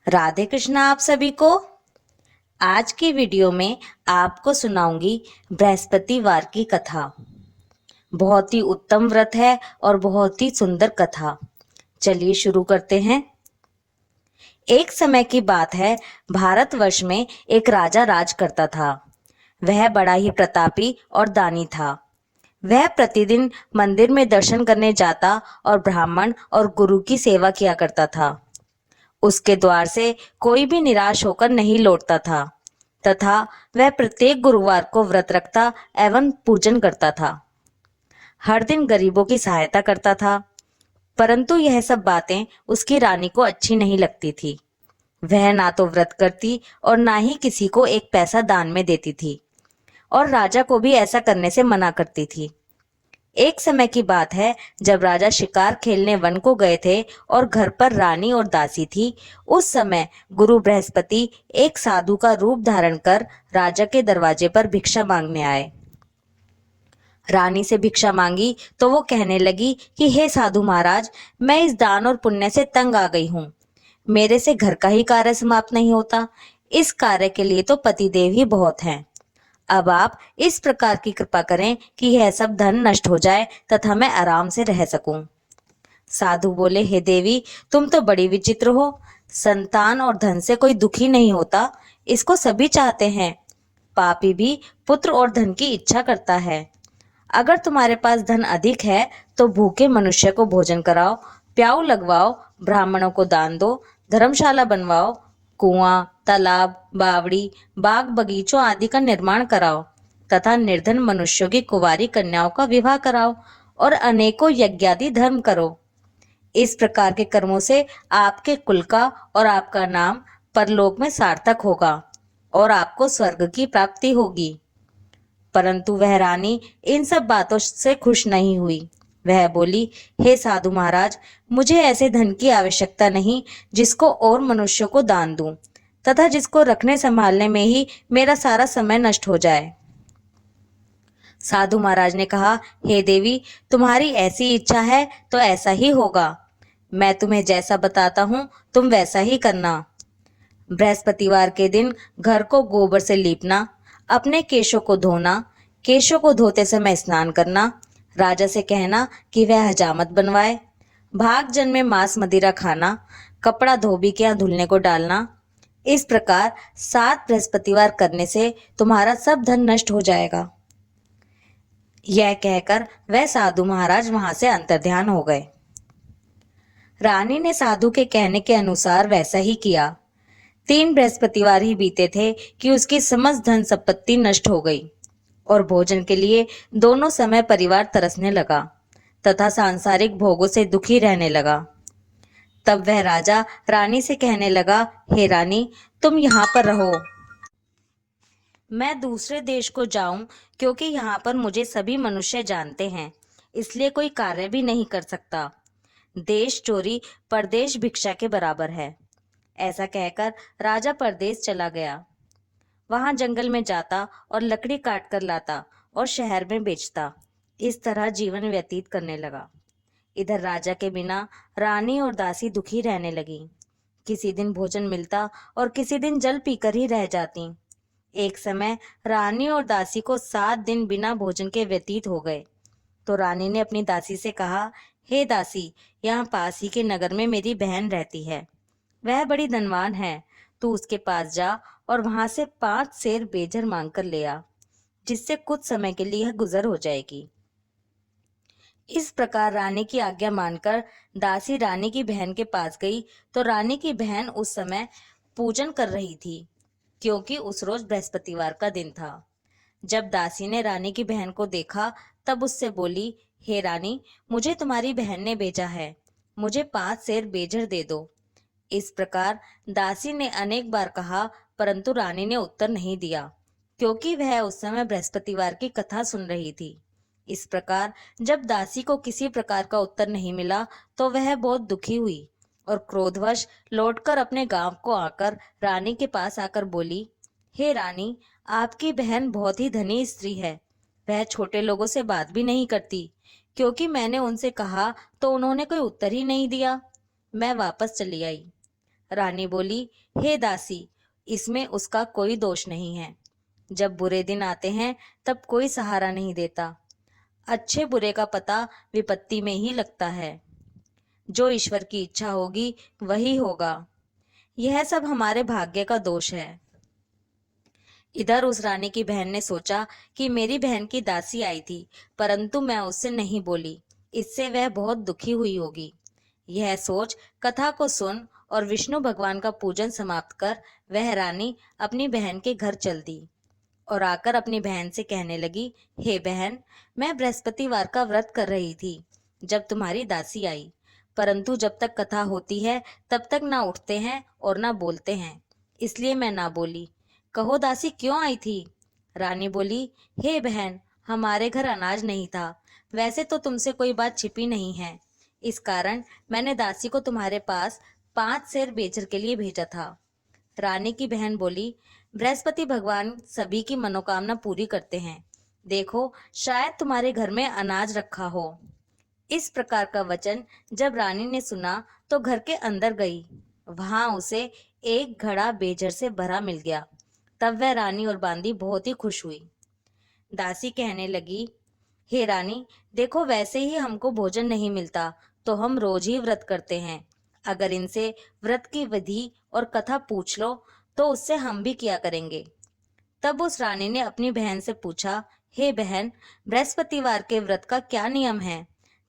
राधे कृष्णा आप सभी को। आज की वीडियो में आपको सुनाऊंगी बृहस्पतिवार की कथा। बहुत ही उत्तम व्रत है और बहुत ही सुंदर कथा। चलिए शुरू करते हैं। एक समय की बात है, भारतवर्ष में एक राजा राज करता था। वह बड़ा ही प्रतापी और दानी था। वह प्रतिदिन मंदिर में दर्शन करने जाता और ब्राह्मण और गुरु की सेवा किया करता था। उसके द्वार से कोई भी निराश होकर नहीं लौटता था तथा वह प्रत्येक गुरुवार को व्रत रखता एवं पूजन करता था। हर दिन गरीबों की सहायता करता था। परंतु यह सब बातें उसकी रानी को अच्छी नहीं लगती थी। वह ना तो व्रत करती और ना ही किसी को एक पैसा दान में देती थी और राजा को भी ऐसा करने से मना करती थी। एक समय की बात है, जब राजा शिकार खेलने वन को गए थे और घर पर रानी और दासी थी। उस समय गुरु बृहस्पति एक साधु का रूप धारण कर राजा के दरवाजे पर भिक्षा मांगने आए। रानी से भिक्षा मांगी तो वो कहने लगी कि हे साधु महाराज, मैं इस दान और पुण्य से तंग आ गई हूँ। मेरे से घर का ही कार्य समाप्त नहीं होता। इस कार्य के लिए तो पतिदेव ही बहुत हैं। अब आप इस प्रकार की कृपा करें कि यह सब धन नष्ट हो जाए तथा मैं आराम से रह सकूं। साधु बोले, हे देवी, तुम तो बड़ी विचित्र हो। संतान और धन से कोई दुखी नहीं होता, इसको सभी चाहते हैं। पापी भी पुत्र और धन की इच्छा करता है। अगर तुम्हारे पास धन अधिक है तो भूखे मनुष्य को भोजन कराओ, प्याऊ लगवाओ, ब्राह्मणों को दान दो, धर्मशाला बनवाओ, कुआं, तालाब, बावड़ी, बाग बगीचों आदि का निर्माण कराओ तथा निर्धन मनुष्यों की कुंवारी कन्याओं का विवाह कराओ और अनेकों यज्ञादि धर्म करो। इस प्रकार के कर्मों से आपके कुल का और आपका नाम परलोक में सार्थक होगा और आपको स्वर्ग की प्राप्ति होगी। परंतु वह रानी इन सब बातों से खुश नहीं हुई। वह बोली, हे साधु महाराज, मुझे ऐसे धन की आवश्यकता नहीं जिसको और मनुष्यों को दान दूं तथा जिसको रखने संभालने में ही मेरा सारा समय नष्ट हो जाए। साधु महाराज ने कहा, हे देवी, तुम्हारी ऐसी इच्छा है तो ऐसा ही होगा। मैं तुम्हें जैसा बताता हूँ तुम वैसा ही करना। बृहस्पतिवार के दिन घर को गोबर से लीपना, अपने केशों को धोना, केशों को धोते समय स्नान करना, राजा से कहना कि वह हजामत बनवाए, भाग जन में मांस मदिरा खाना, कपड़ा धोबी के यहाँ धुलने को डालना। इस प्रकार 7 बृहस्पतिवार करने से तुम्हारा सब धन नष्ट हो जाएगा। यह कहकर वह साधु महाराज वहां से अंतर्ध्यान हो गए। रानी ने साधु के कहने के अनुसार वैसा ही किया। 3 बृहस्पतिवार ही बीते थे कि उसकी समस्त धन संपत्ति नष्ट हो गई और भोजन के लिए दोनों समय परिवार तरसने लगा तथा सांसारिक भोगों से दुखी रहने लगा। तब वह राजा रानी से कहने लगा, हे रानी, तुम यहाँ पर रहो, मैं दूसरे देश को जाऊं, क्योंकि यहाँ पर मुझे सभी मनुष्य जानते हैं, इसलिए कोई कार्य भी नहीं कर सकता। देश चोरी परदेश भिक्षा के बराबर है। ऐसा कहकर राजा परदेश चला गया। वहां जंगल में जाता और लकड़ी काट कर लाता और शहर में बेचता। इस तरह जीवन व्यतीत करने लगा। इधर राजा के बिना रानी और दासी दुखी रहने लगी। किसी दिन भोजन मिलता और किसी दिन जल पीकर ही रह जाती। एक समय रानी और दासी को 7 दिन बिना भोजन के व्यतीत हो गए। तो रानी ने अपनी दासी से कहा, हे दासी, यहाँ पास ही के नगर में मेरी बहन रहती है। वह बड़ी धनवान है। तू उसके पास जा और वहां से 5 सेर बेजर मांग कर ले आ, जिससे कुछ समय के लिए गुजर हो जाएगी। इस प्रकार रानी की आज्ञा मानकर दासी रानी की बहन के पास गई तो रानी की बहन उस समय पूजन कर रही थी, क्योंकि उस रोज बृहस्पतिवार का दिन था। जब दासी ने रानी की बहन को देखा तब उससे बोली, हे रानी, मुझे तुम्हारी बहन ने भेजा है, मुझे 5 सेर बेजर दे दो। इस प्रकार दासी ने अनेक बार कहा, परंतु रानी ने उत्तर नहीं दिया, क्योंकि वह उस समय बृहस्पतिवार की कथा सुन रही थी। इस प्रकार जब दासी को किसी प्रकार का उत्तर नहीं मिला तो वह बहुत दुखी हुई और क्रोधवश लौटकर अपने गांव को आकर रानी के पास आकर बोली, हे रानी, आपकी बहन बहुत ही धनी स्त्री है। वह छोटे लोगों से बात भी नहीं करती, क्योंकि मैंने उनसे कहा तो उन्होंने कोई उत्तर ही नहीं दिया। मैं वापस चली आई। रानी बोली, हे दासी, इसमें उसका कोई दोष नहीं है। जब बुरे दिन आते हैं तब कोई सहारा नहीं देता। अच्छे बुरे का पता विपत्ति में ही लगता है। जो ईश्वर की इच्छा होगी वही होगा। यह सब हमारे भाग्य का दोष है। इधर उस रानी की बहन ने सोचा कि मेरी बहन की दासी आई थी, परंतु मैं उससे नहीं बोली, इससे वह बहुत दुखी हुई होगी। यह सोच कथा को सुन और विष्णु भगवान का पूजन समाप्त कर वह रानी अपनी बहन के घर चल दी और आकर अपनी बहन से कहने लगी, हे बहन, मैं बृहस्पतिवार का व्रत कर रही थी जब तुम्हारी दासी आई, परंतु जब तक कथा होती है तब तक ना उठते हैं और ना बोलते हैं, इसलिए मैं ना बोली। कहो दासी क्यों आई थी? रानी बोली, हे बहन, हमारे घर अनाज नहीं था। वैसे तो तुमसे कोई बात छिपी नहीं है, इस कारण मैंने दासी को तुम्हारे पास 5 सेर बेचर के लिए भेजा था। रानी की बहन बोली, बृहस्पति भगवान सभी की मनोकामना पूरी करते हैं। देखो, शायद तुम्हारे घर में अनाज रखा हो। इस प्रकार का वचन जब रानी ने सुना तो घर के अंदर गई। वहां उसे एक घड़ा बेजर से भरा मिल गया। तब वह रानी और बांदी बहुत ही खुश हुई। दासी कहने लगी, हे रानी, देखो वैसे ही हमको भोजन नहीं मिलता तो हम रोज ही व्रत करते हैं। अगर इनसे व्रत की विधि और कथा पूछ लो तो उससे हम भी किया करेंगे। तब उस रानी ने अपनी बहन से पूछा, हे बहन, बृहस्पतिवार के व्रत का क्या नियम है?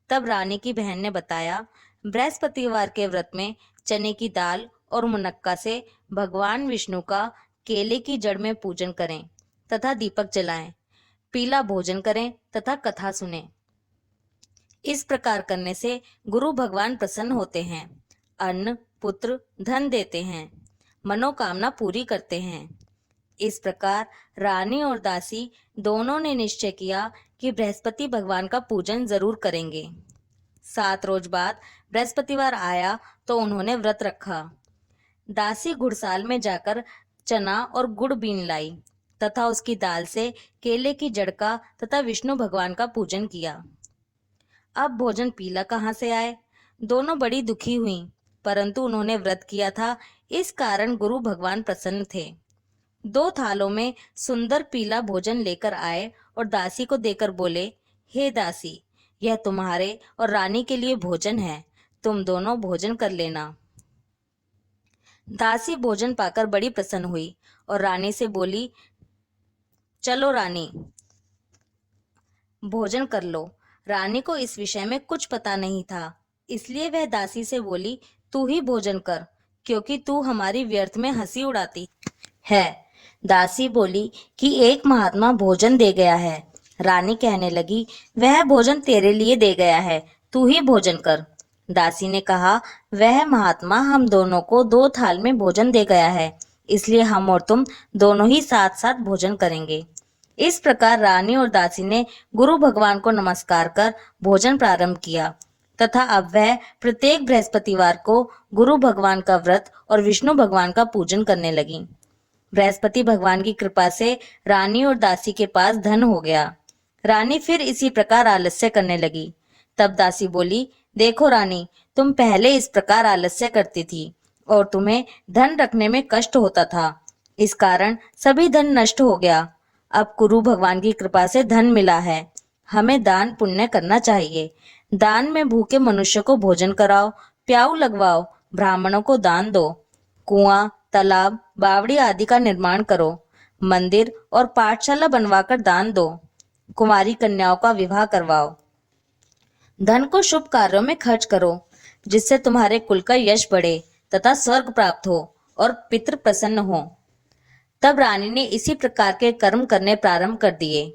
तब रानी की बहन ने बताया, बृहस्पतिवार के व्रत में चने की दाल और मुनक्का से भगवान विष्णु का केले की जड़ में पूजन करें तथा दीपक जलाएं, पीला भोजन करें तथा कथा सुनें। इस प्रकार करने से गुरु भगवान प्रसन्न होते हैं, अन्न, पुत्र, धन देते हैं, मनोकामना पूरी करते हैं। इस प्रकार रानी और दासी दोनों ने निश्चय किया कि बृहस्पति भगवान का पूजन जरूर करेंगे। 7 रोज बाद बृहस्पतिवार आया तो उन्होंने व्रत रखा। दासी घुड़साल में जाकर चना और गुड़ बीन लाई तथा उसकी दाल से केले की जड़ का तथा विष्णु भगवान का पूजन किया। अब भोजन पीला कहाँ से आए? दोनों बड़ी दुखी हुई, परंतु उन्होंने व्रत किया था, इस कारण गुरु भगवान प्रसन्न थे। 2 थालों में सुंदर पीला भोजन लेकर आए और दासी को देकर बोले, हे दासी, यह तुम्हारे और रानी के लिए भोजन है, तुम दोनों भोजन कर लेना। दासी भोजन पाकर बड़ी प्रसन्न हुई और रानी से बोली, चलो रानी, भोजन कर लो। रानी को इस विषय में कुछ पता नहीं था, इसलिए वह दासी से बोली, तू ही भोजन कर, क्योंकि तू हमारी व्यर्थ में हंसी उड़ाती है। दासी बोली कि एक महात्मा भोजन दे गया है। रानी कहने लगी, वह भोजन तेरे लिए दे गया है, तू ही भोजन कर। दासी ने कहा, वह महात्मा हम दोनों को 2 थाल में भोजन दे गया है, इसलिए हम और तुम दोनों ही साथ साथ भोजन करेंगे। इस प्रकार रानी और दासी ने गुरु भगवान को नमस्कार कर भोजन प्रारंभ किया तथा अब वह प्रत्येक बृहस्पतिवार को गुरु भगवान का व्रत और विष्णु भगवान का पूजन करने लगी। बृहस्पति भगवान की कृपा से रानी और दासी के पास धन हो गया। रानी फिर इसी प्रकार आलस्य करने लगी। तब दासी बोली, देखो रानी, तुम पहले इस प्रकार आलस्य करती थी और तुम्हें धन रखने में कष्ट होता था, इस कारण सभी धन नष्ट हो गया। अब गुरु भगवान की कृपा से धन मिला है, हमें दान पुण्य करना चाहिए। दान में भूखे मनुष्य को भोजन कराओ, प्याऊ लगवाओ, ब्राह्मणों को दान दो, कुआं, तालाब, बावड़ी आदि का निर्माण करो, मंदिर और पाठशाला बनवाकर दान दो, कुंवारी कन्याओं का विवाह करवाओ। धन को शुभ कार्यों में खर्च करो, जिससे तुम्हारे कुल का यश बढ़े तथा स्वर्ग प्राप्त हो और पितृ प्रसन्न हो। तब रानी ने इसी प्रकार के कर्म करने प्रारंभ कर दिए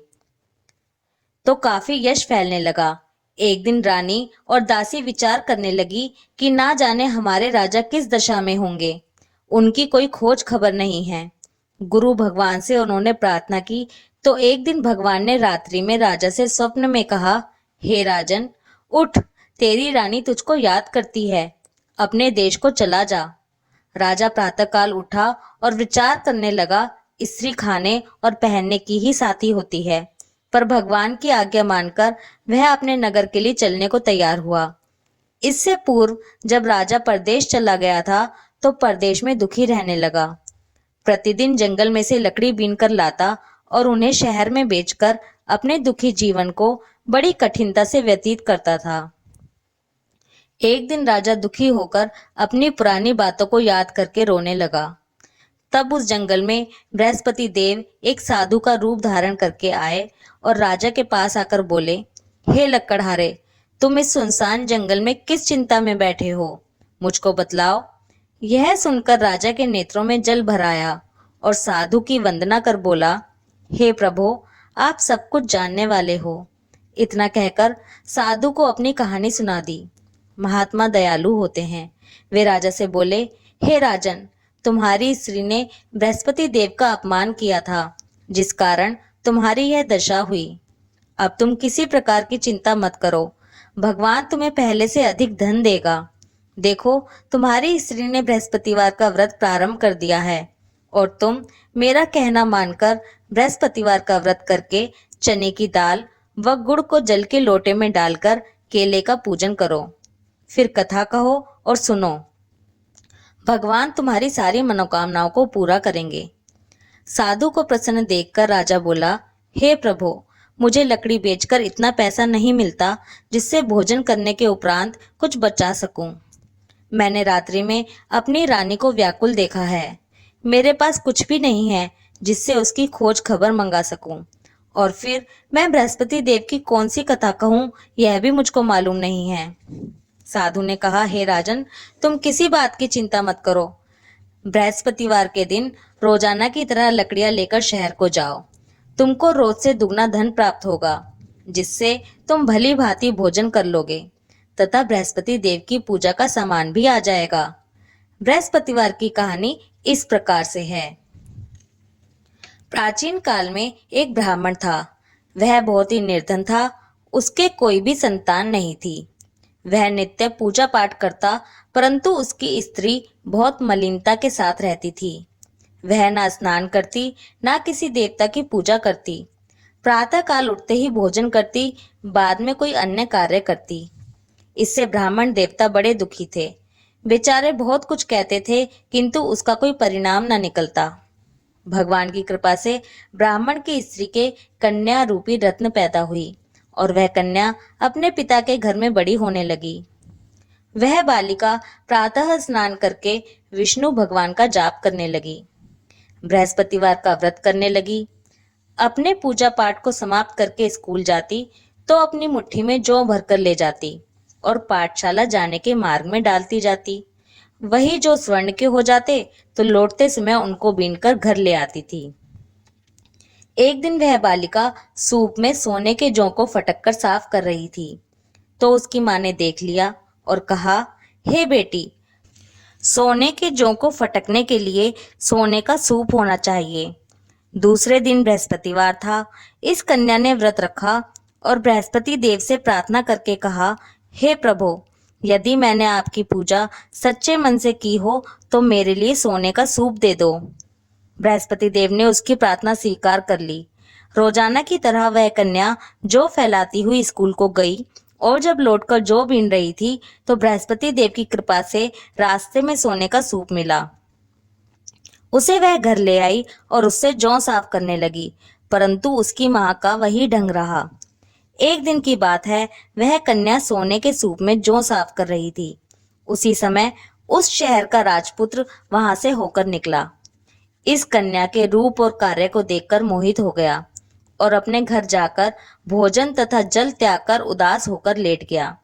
तो काफी यश फैलने लगा। एक दिन रानी और दासी विचार करने लगी कि ना जाने हमारे राजा किस दशा में होंगे, उनकी कोई खोज खबर नहीं है। गुरु भगवान से उन्होंने प्रार्थना की तो एक दिन भगवान ने रात्रि में राजा से स्वप्न में कहा, हे राजन, उठ, तेरी रानी तुझको याद करती है, अपने देश को चला जा। राजा प्रातःकाल उठा और विचार करने लगा, स्त्री खाने और पहनने की ही साथी होती है, पर भगवान की आज्ञा मानकर वह अपने नगर के लिए चलने को तैयार हुआ। इससे पूर्व जब राजा परदेश चला गया था तो परदेश में दुखी रहने लगा। प्रतिदिन जंगल में से लकड़ी बीनकर लाता और उन्हें शहर में बेचकर अपने दुखी जीवन को बड़ी कठिनता से व्यतीत करता था। एक दिन राजा दुखी होकर अपनी पुरानी बातों को याद करके रोने लगा। तब उस जंगल में बृहस्पति देव एक साधु का रूप धारण करके आए और राजा के पास आकर बोले, हे लकड़हारे, तुम इस सुनसान जंगल में किस चिंता में बैठे हो? मुझको बतलाओ। यह सुनकर राजा के नेत्रों में जल भर आया और साधु की वंदना कर बोला, हे प्रभु, आप सब कुछ जानने वाले हो। इतना कहकर साधु को अपनी कहानी सुना दी। महात्मा दयालु होते हैं। वे राजा से बोले, हे राजन, तुम्हारी स्त्री ने बृहस्पति देव का अपमान किया था, जिस कारण तुम्हारी यह दशा हुई। अब तुम किसी प्रकार की चिंता मत करो, भगवान तुम्हें पहले से अधिक धन देगा। देखो, तुम्हारी स्त्री ने बृहस्पतिवार का व्रत प्रारंभ कर दिया है और तुम मेरा कहना मानकर बृहस्पतिवार का व्रत करके चने की दाल व गुड़ को जल के लोटे में डालकर केले का पूजन करो। फिर कथा कहो और सुनो। भगवान तुम्हारी सारी मनोकामनाओं को पूरा करेंगे। साधु को प्रसन्न देखकर राजा बोला, हे प्रभु, मुझे लकड़ी बेचकर इतना पैसा नहीं मिलता जिससे भोजन करने के उपरांत कुछ बचा सकूं। मैंने रात्रि में अपनी रानी को व्याकुल देखा है। मेरे पास कुछ भी नहीं है जिससे उसकी खोज खबर मंगा सकूं। और फिर मैं बृहस्पति देव की कौन सी कथा कहूं, यह भी मुझको मालूम नहीं है। साधु ने कहा, हे राजन, तुम किसी बात की चिंता मत करो। बृहस्पतिवार के दिन रोजाना की तरह लकड़ियां लेकर शहर को जाओ। तुमको रोज से दुगना धन प्राप्त होगा, जिससे तुम भली भांति भोजन कर लोगे तथा बृहस्पति देव की पूजा का सामान भी आ जाएगा। बृहस्पतिवार की कहानी इस प्रकार से है। प्राचीन काल में एक ब्राह्मण था। वह बहुत ही निर्धन था। उसके कोई भी संतान नहीं थी। वह नित्य पूजा पाठ करता, परंतु उसकी स्त्री बहुत मलिनता के साथ रहती थी। वह ना स्नान करती, ना किसी देवता की पूजा करती। प्रातः काल उठते ही भोजन करती, बाद में कोई अन्य कार्य करती। इससे ब्राह्मण देवता बड़े दुखी थे। बेचारे बहुत कुछ कहते थे, किंतु उसका कोई परिणाम न निकलता। भगवान की कृपा से ब्राह्मण की स्त्री के कन्या रूपी रत्न पैदा हुई और वह कन्या अपने पिता के घर में बड़ी होने लगी। वह बालिका प्रातः स्नान करके विष्णु भगवान का जाप करने लगी, बृहस्पतिवार का व्रत करने लगी। अपने पूजा पाठ को समाप्त करके स्कूल जाती तो अपनी मुट्ठी में जौ भरकर ले जाती और पाठशाला जाने के मार्ग में डालती जाती। वही जो स्वर्ण के हो जाते तो लौटते समय उनको बीनकर घर ले आती थी। एक दिन वह बालिका सूप में सोने के जौ को फटक कर साफ कर रही थी तो उसकी माँ ने देख लिया और कहा, हे बेटी, सोने के जौ को फटकने के लिए सोने का सूप होना चाहिए। दूसरे दिन बृहस्पतिवार था। इस कन्या ने व्रत रखा और बृहस्पति देव से प्रार्थना करके कहा, हे प्रभु, यदि मैंने आपकी पूजा सच्चे मन से की हो तो मेरे लिए सोने का सूप दे दो। बृहस्पति देव ने उसकी प्रार्थना स्वीकार कर ली। रोजाना की तरह वह कन्या जौ फैलाती हुई स्कूल को गई और जब लौटकर जौ बीन रही थी तो बृहस्पति देव की कृपा से रास्ते में सोने का सूप मिला। उसे वह घर ले आई और उससे जौ साफ करने लगी, परंतु उसकी माँ का वही ढंग रहा। एक दिन की बात है, वह कन्या सोने के सूप में जौ साफ कर रही थी। उसी समय उस शहर का राजपुत्र वहां से होकर निकला। इस कन्या के रूप और कार्य को देखकर मोहित हो गया और अपने घर जाकर भोजन तथा जल त्याग कर उदास होकर लेट गया।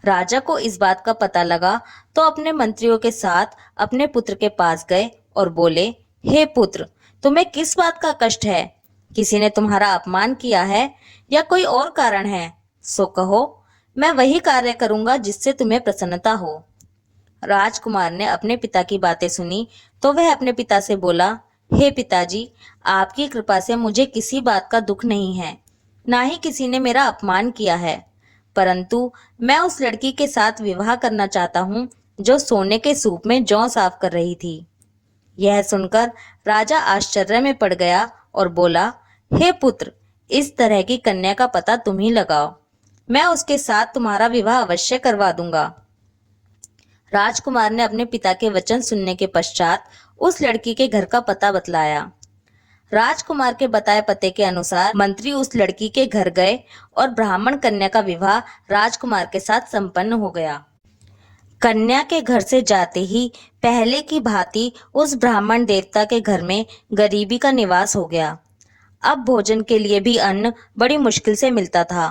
राजा को इस बात का पता लगा तो अपने मंत्रियों के साथ अपने पुत्र के पास गए और बोले, हे पुत्र, तुम्हें किस बात का कष्ट है? किसी ने तुम्हारा अपमान किया है या कोई और कारण है? सो कहो, मैं वही कार्य करूंगा जिससे तुम्हें प्रसन्नता हो। राजकुमार ने अपने पिता की बातें सुनी तो वह अपने पिता से बोला, हे पिताजी, आपकी कृपा से मुझे किसी बात का दुख नहीं है, ना ही किसी ने मेरा अपमान किया है, परंतु मैं उस लड़की के साथ विवाह करना चाहता हूँ जो सोने के सूप में जौ साफ कर रही थी। यह सुनकर राजा आश्चर्य में पड़ गया और बोला, हे पुत्र, इस तरह की कन्या का पता तुम ही लगाओ, मैं उसके साथ तुम्हारा विवाह अवश्य करवा दूंगा। राजकुमार ने अपने पिता के वचन सुनने के पश्चात उस लड़की के घर का पता बतलाया। राजकुमार के बताए पते के अनुसार मंत्री उस लड़की के घर गए और ब्राह्मण कन्या का विवाह राजकुमार के साथ संपन्न हो गया। कन्या के घर से जाते ही पहले की भांति उस ब्राह्मण देवता के घर में गरीबी का निवास हो गया। अब भोजन के लिए भी अन्न बड़ी मुश्किल से मिलता था।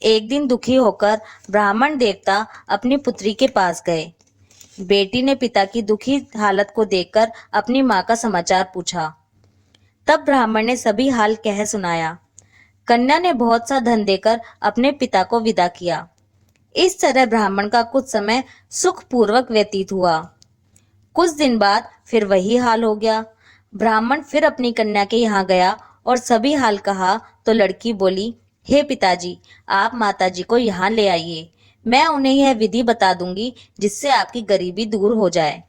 एक दिन दुखी होकर ब्राह्मण देवता अपनी पुत्री के पास गए। बेटी ने पिता की दुखी हालत को देखकर अपनी माँ का समाचार पूछा। तब ब्राह्मण ने सभी हाल कह सुनाया। कन्या ने बहुत सा धन देकर अपने पिता को विदा किया। इस तरह ब्राह्मण का कुछ समय सुखपूर्वक व्यतीत हुआ। कुछ दिन बाद फिर वही हाल हो गया। ब्राह्मण फिर अपनी कन्या के यहाँ गया और सभी हाल कहा तो लड़की बोली, हे पिताजी, आप माताजी को यहाँ ले आइए। मैं उन्हें यह विधि बता दूंगी जिससे आपकी गरीबी दूर हो जाए।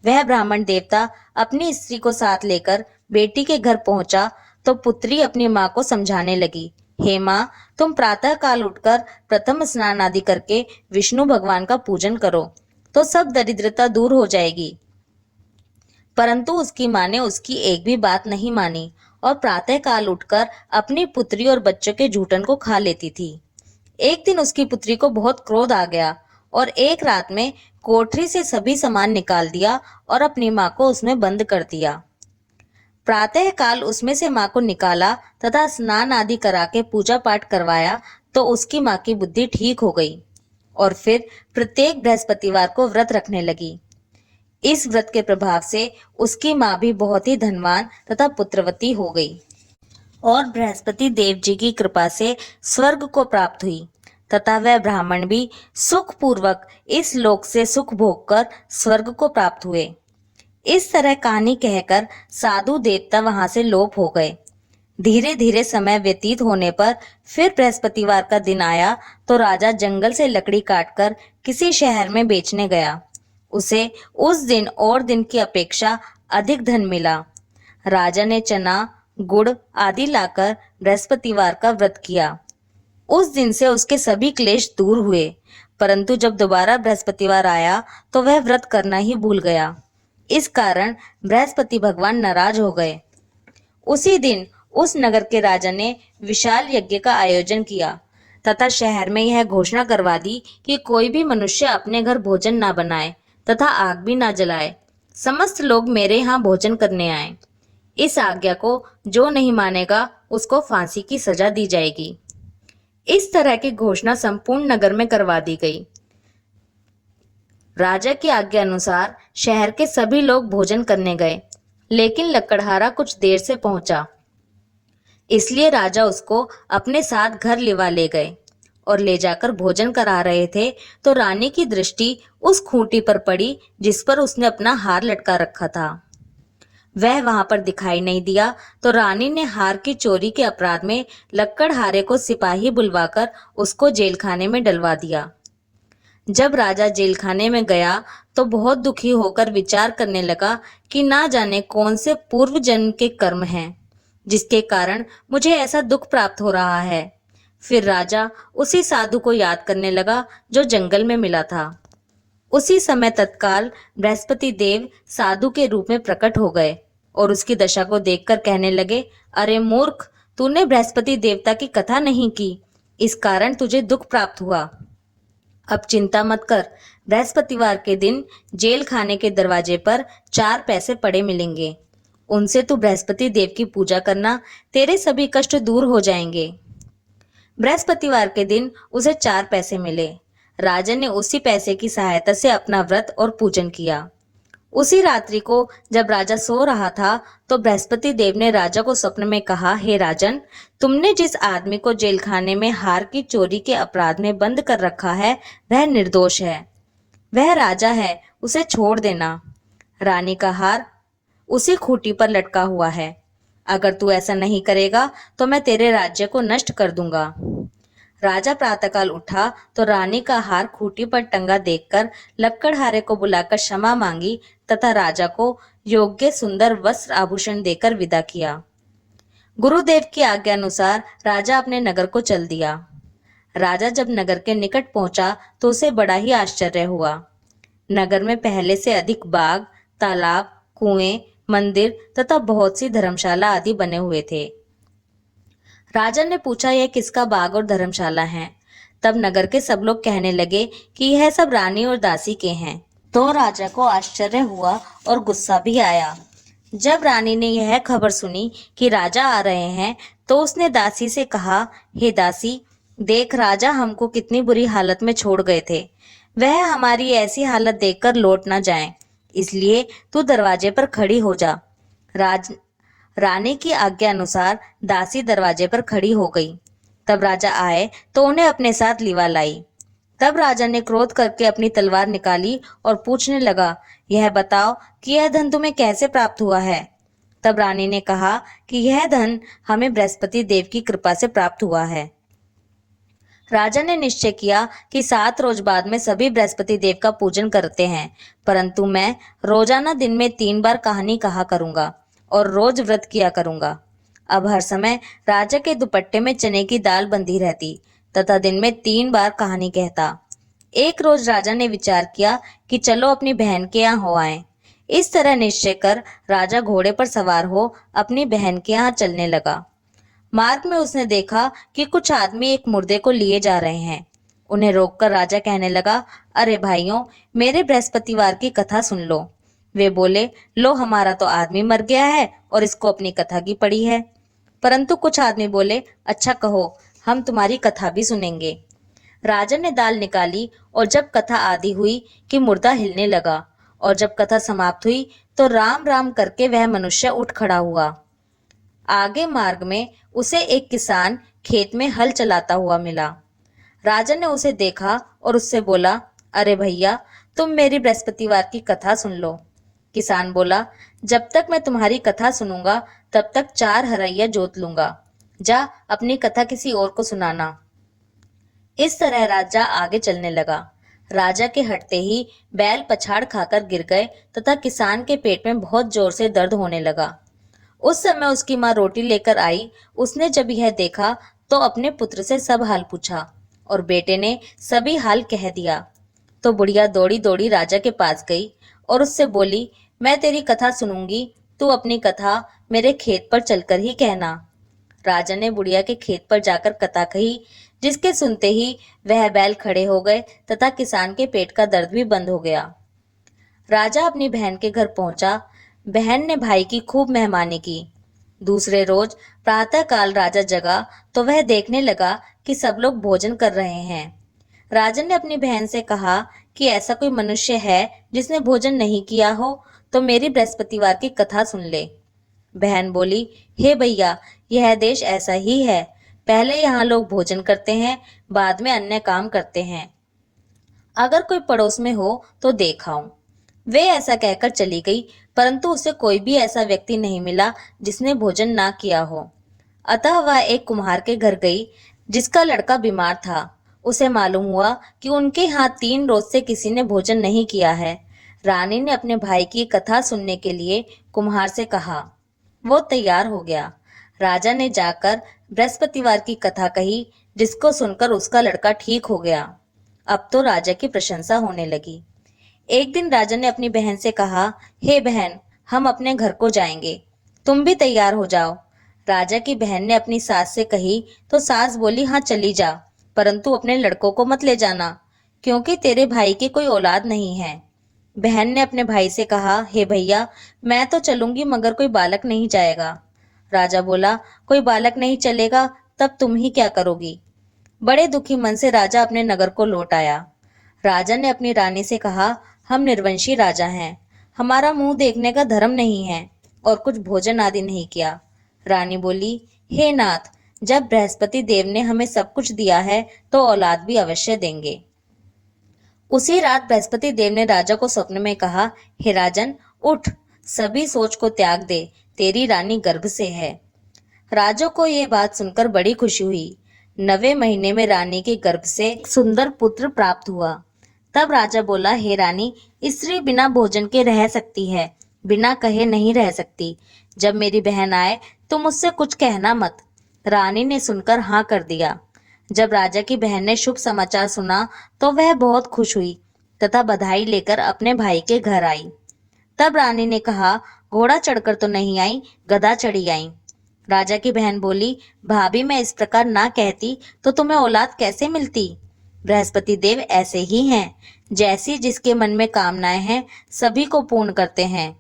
वह ब्राह्मण देवता अपनी स्त्री को साथ लेकर बेटी के घर पहुंचा तो पुत्री अपनी माँ को समझाने लगी, हे माँ, तुम प्रातः काल उठकर प्रथम स्नान आदि करके विष्णु भगवान का पूजन करो तो सब दरिद्रता दूर हो जाएगी। परंतु उसकी माँ ने उसकी एक भी बात नहीं मानी और प्रातः काल उठकर अपनी पुत्री और बच्चों के जूठन को खा लेती थी। एक दिन उसकी पुत्री को बहुत क्रोध आ गया और एक रात में कोठरी से सभी सामान निकाल दिया और अपनी माँ को उसमें बंद कर दिया। प्रातः काल उसमें से माँ को निकाला तथा स्नान आदि करा के पूजा पाठ करवाया तो उसकी माँ की बुद्धि ठीक हो गई और फिर प्रत्येक बृहस्पतिवार को व्रत रखने लगी। इस व्रत के प्रभाव से उसकी माँ भी बहुत ही धनवान तथा पुत्रवती हो गई और बृहस्पति देव जी की कृपा से स्वर्ग को प्राप्त हुई तथा वह ब्राह्मण भी सुखपूर्वक इस लोक से सुख भोग कर स्वर्ग को प्राप्त हुए। इस तरह कहानी कहकर साधु देवता वहां से लोप हो गए। धीरे धीरे समय व्यतीत होने पर फिर बृहस्पतिवार का दिन आया तो राजा जंगल से लकड़ी काटकर किसी शहर में बेचने गया। उसे उस दिन और दिन की अपेक्षा अधिक धन मिला। राजा ने चना, गुड़ आदि लाकर बृहस्पतिवार का व्रत किया। उस दिन से उसके सभी क्लेश दूर हुए, परंतु जब दोबारा बृहस्पतिवार आया तो वह व्रत करना ही भूल गया। इस कारण बृहस्पति भगवान नाराज हो गए। उसी दिन उस नगर के राजा ने विशाल यज्ञ का आयोजन किया तथा शहर में यह घोषणा करवा दी कि कोई भी मनुष्य अपने घर भोजन ना बनाए तथा आग भी ना जलाए। समस्त लोग मेरे यहाँ भोजन करने आए। इस आज्ञा को जो नहीं मानेगा उसको फांसी की सजा दी जाएगी। इस तरह की घोषणा संपूर्ण नगर में करवा दी गई। राजा की आज्ञा अनुसार शहर के सभी लोग भोजन करने गए, लेकिन लकड़हारा कुछ देर से पहुंचा, इसलिए राजा उसको अपने साथ घर लिवा ले गए और ले जाकर भोजन करा रहे थे तो रानी की दृष्टि उस खूंटी पर पड़ी जिस पर उसने अपना हार लटका रखा था। वह वहां पर दिखाई नहीं दिया तो रानी ने हार की चोरी के अपराध में लक्कड़हारे को सिपाही बुलवाकर उसको जेलखाने में डलवा दिया। जब राजा जेलखाने में गया तो बहुत दुखी होकर विचार करने लगा कि ना जाने कौन से पूर्व जन्म के कर्म हैं जिसके कारण मुझे ऐसा दुख प्राप्त हो रहा है। फिर राजा उसी साधु को याद करने लगा जो जंगल में मिला था। उसी समय तत्काल बृहस्पति देव साधु के रूप में प्रकट हो गए और उसकी दशा को देखकर कहने लगे, अरे मूर्ख, तूने बृहस्पति देवता की कथा नहीं की, इस कारण तुझे दुख प्राप्त हुआ। अब चिंता मत कर, बृहस्पतिवार के दिन जेल खाने के दरवाजे पर 4 पैसे पड़े मिलेंगे, उनसे तू बृहस्पति देव की पूजा करना, तेरे सभी कष्ट दूर हो जाएंगे। बृहस्पतिवार के दिन उसे 4 पैसे मिले। राजा ने उसी पैसे की सहायता से अपना व्रत और पूजन किया। उसी रात्रि को जब राजा सो रहा था तो बृहस्पति देव ने राजा को स्वप्न में कहा, हे राजन, तुमने जिस आदमी को जेलखाने में हार की चोरी के अपराध में बंद कर रखा है वह निर्दोष है, वह राजा है, उसे छोड़ देना। रानी का हार उसी खूंटी पर लटका हुआ है, अगर तू ऐसा नहीं करेगा तो मैं तेरे राज्य को नष्ट कर दूंगा। राजा प्रातःकाल उठा तो रानी का हार खूंटी पर टंगा देखकर लक्कड़हारे को बुलाकर क्षमा मांगी तथा राजा को योग्य सुंदर वस्त्र आभूषण देकर विदा किया। गुरुदेव की आज्ञा अनुसार राजा अपने नगर को चल दिया। राजा जब नगर के निकट पहुंचा तो उसे बड़ा ही आश्चर्य हुआ। नगर में पहले से अधिक बाग, तालाब, कुएं, मंदिर तथा बहुत सी धर्मशाला आदि बने हुए थे। राजा ने पूछा, यह किसका बाग और धर्मशाला है? तब नगर के सब लोग कहने लगे कि यह सब रानी और दासी के हैं। तो राजा को आश्चर्य हुआ और गुस्सा भी आया। जब रानी ने यह खबर सुनी कि राजा आ रहे हैं, तो उसने दासी से कहा, हे दासी, देख राजा हमको कितनी बुरी हालत में छोड़ गए थे। वह हमारी ऐसी हालत देखकर लौट ना जाएं, इसलिए तू दरवाजे पर खड़ी हो जा। रानी की आज्ञा अनुसार दासी दरवाजे पर खड़ी हो गई। तब राजा आए तो उन्हें अपने साथ लिवा लाई। तब राजा ने क्रोध करके अपनी तलवार निकाली और पूछने लगा, यह बताओ कि यह धन तुम्हें कैसे प्राप्त हुआ है? तब रानी ने कहा कि यह धन हमें बृहस्पति देव की कृपा से प्राप्त हुआ है। राजा ने निश्चय किया कि 7 रोज बाद में सभी बृहस्पति देव का पूजन करते हैं, परंतु मैं रोजाना दिन में 3 बार कहानी कहा करूंगा और रोज व्रत किया करूंगा। अब हर समय राजा के दुपट्टे में चने की दाल बंधी रहती तथा दिन में 3 बार कहानी कहता। एक रोज राजा ने विचार किया कि चलो अपनी बहन के यहाँ हो आए। इस तरह निश्चय कर राजा घोड़े पर सवार हो अपनी बहन के यहाँ चलने लगा। मार्ग में उसने देखा कि कुछ आदमी एक मुर्दे को लिए जा रहे हैं। उन्हें रोककर राजा कहने लगा, अरे भाइयों, मेरे बृहस्पतिवार की कथा सुन लो। वे बोले, लो हमारा तो आदमी मर गया है और इसको अपनी कथा की पड़ी है। परंतु कुछ आदमी बोले, अच्छा कहो, हम तुम्हारी कथा भी सुनेंगे। राजा ने दाल निकाली और जब कथा आदि हुई कि मुर्दा हिलने लगा, और जब कथा समाप्त हुई तो राम राम करके वह मनुष्य उठ खड़ा हुआ। आगे मार्ग में उसे एक किसान खेत में हल चलाता हुआ मिला। राजा ने उसे देखा और उससे बोला, अरे भैया, तुम मेरी बृहस्पतिवार की कथा सुन लो। किसान बोला, जब तक मैं तुम्हारी कथा सुनूंगा तब तक 4 हरैया जोत लूंगा। जा अपनी कथा किसी और को सुनाना। इस तरह राजा आगे चलने लगा। राजा के हटते ही बैल पछाड़ खाकर गिर गए तथा किसान के पेट में बहुत जोर से दर्द होने लगा। उस समय उसकी माँ रोटी लेकर आई। उसने जब यह देखा तो अपने पुत्र से सब हाल पूछा और बेटे ने सभी हाल कह दिया। तो बुढ़िया दौड़ी दौड़ी राजा के पास गई और उससे बोली, मैं तेरी कथा सुनूंगी, तू अपनी कथा मेरे खेत पर चलकर ही कहना। राजा ने बुढ़िया के खेत पर जाकर कथा कही, जिसके सुनते ही वह बैल खड़े हो गए तथा किसान के पेट का दर्द भी बंद हो गया। राजा अपनी बहन के घर पहुंचा। बहन ने भाई की खूब मेहमानी की। दूसरे रोज प्रातःकाल राजा जगा तो वह देखने लगा कि सब लोग भोजन कर रहे हैं। राजा ने अपनी बहन से कहा कि ऐसा कोई मनुष्य है जिसने भोजन नहीं किया हो तो मेरी बृहस्पतिवार की कथा सुन ले। बहन बोली, हे भैया, यह देश ऐसा ही है। पहले यहाँ लोग भोजन करते हैं, बाद में अन्य काम करते हैं। अगर कोई पड़ोस में हो तो देखाऊं। वे ऐसा कहकर चली गई, परंतु उसे कोई भी ऐसा व्यक्ति नहीं मिला जिसने भोजन ना किया हो। अतः वह एक कुम्हार के घर गई जिसका लड़का बीमार था। उसे मालूम हुआ कि उनके यहाँ 3 रोज से किसी ने भोजन नहीं किया है। रानी ने अपने भाई की कथा सुनने के लिए कुम्हार से कहा। वो तैयार हो गया। राजा ने जाकर बृहस्पतिवार की कथा कही, जिसको सुनकर उसका लड़का ठीक हो गया। अब तो राजा की प्रशंसा होने लगी। एक दिन राजा ने अपनी बहन से कहा, हे बहन, हम अपने घर को जाएंगे, तुम भी तैयार हो जाओ। राजा की बहन ने अपनी सास से कही तो सास बोली, हाँ चली जा, परंतु अपने लड़कों को मत ले जाना, क्योंकि तेरे भाई की कोई औलाद नहीं है। बहन ने अपने भाई से कहा, हे भैया, मैं तो चलूंगी मगर कोई बालक नहीं जाएगा। राजा बोला, कोई बालक नहीं चलेगा तब तुम ही क्या करोगी? बड़े दुखी मन से राजा अपने नगर को लौट आया। राजा ने अपनी रानी से कहा, हम निर्वंशी राजा हैं, हमारा मुंह देखने का धर्म नहीं है और कुछ भोजन आदि नहीं किया। रानी बोली, हे नाथ, जब बृहस्पति देव ने हमें सब कुछ दिया है तो औलाद भी अवश्य देंगे। उसी रात बृहस्पति देव ने राजा को स्वप्न में कहा, हे राजन, उठ, सभी सोच को त्याग दे, तेरी रानी गर्भ से है। राजा को यह बात सुनकर बड़ी खुशी हुई। 9वें महीने में रानी के गर्भ से एक सुंदर पुत्र प्राप्त हुआ। तब राजा बोला, हे रानी, स्त्री बिना भोजन के रह सकती है, बिना कहे नहीं रह सकती। जब मेरी बहन आए तुम उससे कुछ कहना मत। रानी ने सुनकर हाँ कर दिया। जब राजा की बहन ने शुभ समाचार सुना तो वह बहुत खुश हुई। तथा बधाई लेकर अपने भाई के घर आई। तब रानी ने कहा, घोड़ा चढ़कर तो नहीं आई, गधा चढ़ी आई। राजा की बहन बोली, भाभी मैं इस प्रकार ना कहती तो तुम्हें औलाद कैसे मिलती। बृहस्पति देव ऐसे ही हैं, जैसी जिसके मन में कामनाएं हैं सभी को पूर्ण करते हैं।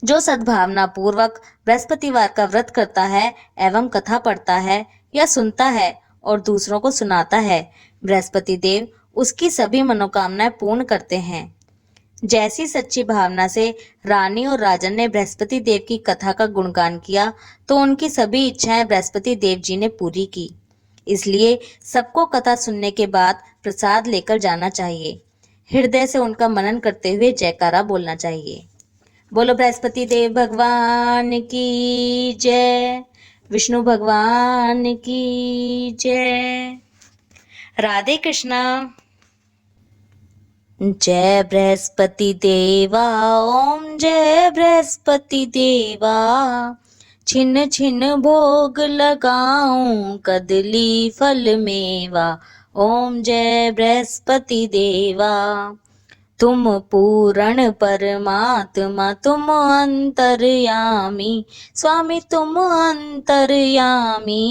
जो सद्भावना पूर्वक बृहस्पतिवार का व्रत करता है एवं कथा पढ़ता है या सुनता है और दूसरों को सुनाता है, बृहस्पति देव उसकी सभी मनोकामनाएं पूर्ण करते हैं। जैसी सच्ची भावना से रानी और राजन ने बृहस्पति देव की कथा का गुणगान किया तो उनकी सभी इच्छाएं बृहस्पति देव जी ने पूरी की। इसलिए सबको कथा सुनने के बाद प्रसाद लेकर जाना चाहिए। हृदय से उनका मनन करते हुए जयकारा बोलना चाहिए। बोलो बृहस्पति देव भगवान की जय, विष्णु भगवान की जय। राधे कृष्णा। जय बृहस्पति देवा, ओम जय बृहस्पति देवा। छिन छिन भोग लगाऊं कदली फल मेवा। ओम जय बृहस्पति देवा। तुम पूर्ण परमात्मा, तुम अंतर्यामी, स्वामी तुम अंतर्यामी।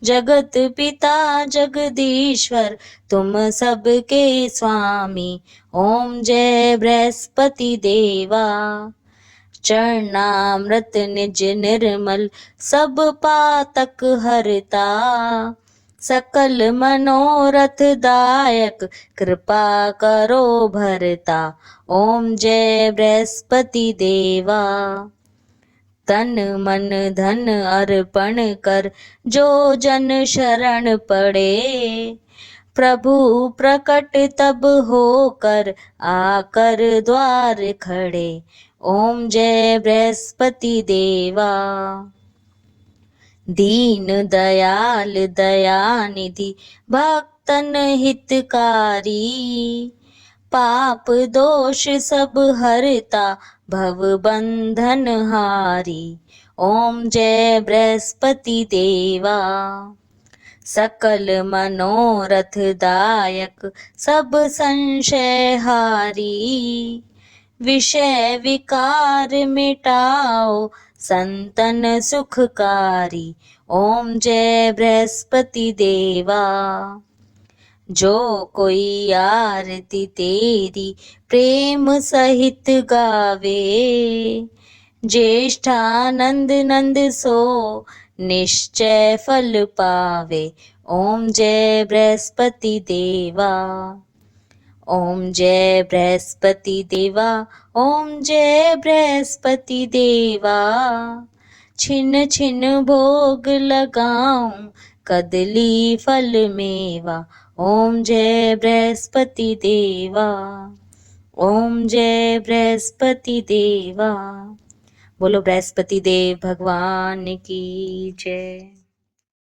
जगत पिता जगदीश्वर, तुम सबके स्वामी। ओम जय बृहस्पति देवा। चरणामृत निज निर्मल, सब पातक हरता। सकल मनोरथ दायक, कृपा करो भरता। ओम जय बृहस्पति देवा। तन मन धन अर्पण कर, जो जन शरण पड़े। प्रभु प्रकट तब होकर, आकर द्वार खड़े। ओम जय बृहस्पति देवा। दीन दयाल दयानिधि, भक्तन हितकारी। पाप दोष सब हरता, भव बंधन हारी। ओम जय बृहस्पति देवा। सकल मनोरथ दायक, सब संशय हारी। विषय विकार मिटाओ, संतन सुखकारी। ओम जय बृहस्पति देवा। जो कोई आरती तेरी प्रेम सहित गावे। ज्येष्ठानंद नंद सो, निश्चय फल पावे। ओम जय बृहस्पति देवा। ओम जय बृहस्पति देवा, ओम जय बृहस्पति देवा। छिन छिन भोग लगाऊं कदली फल मेवा। ओम जय बृहस्पति देवा। ओम जय बृहस्पति देवा। बोलो बृहस्पति देव भगवान की जय।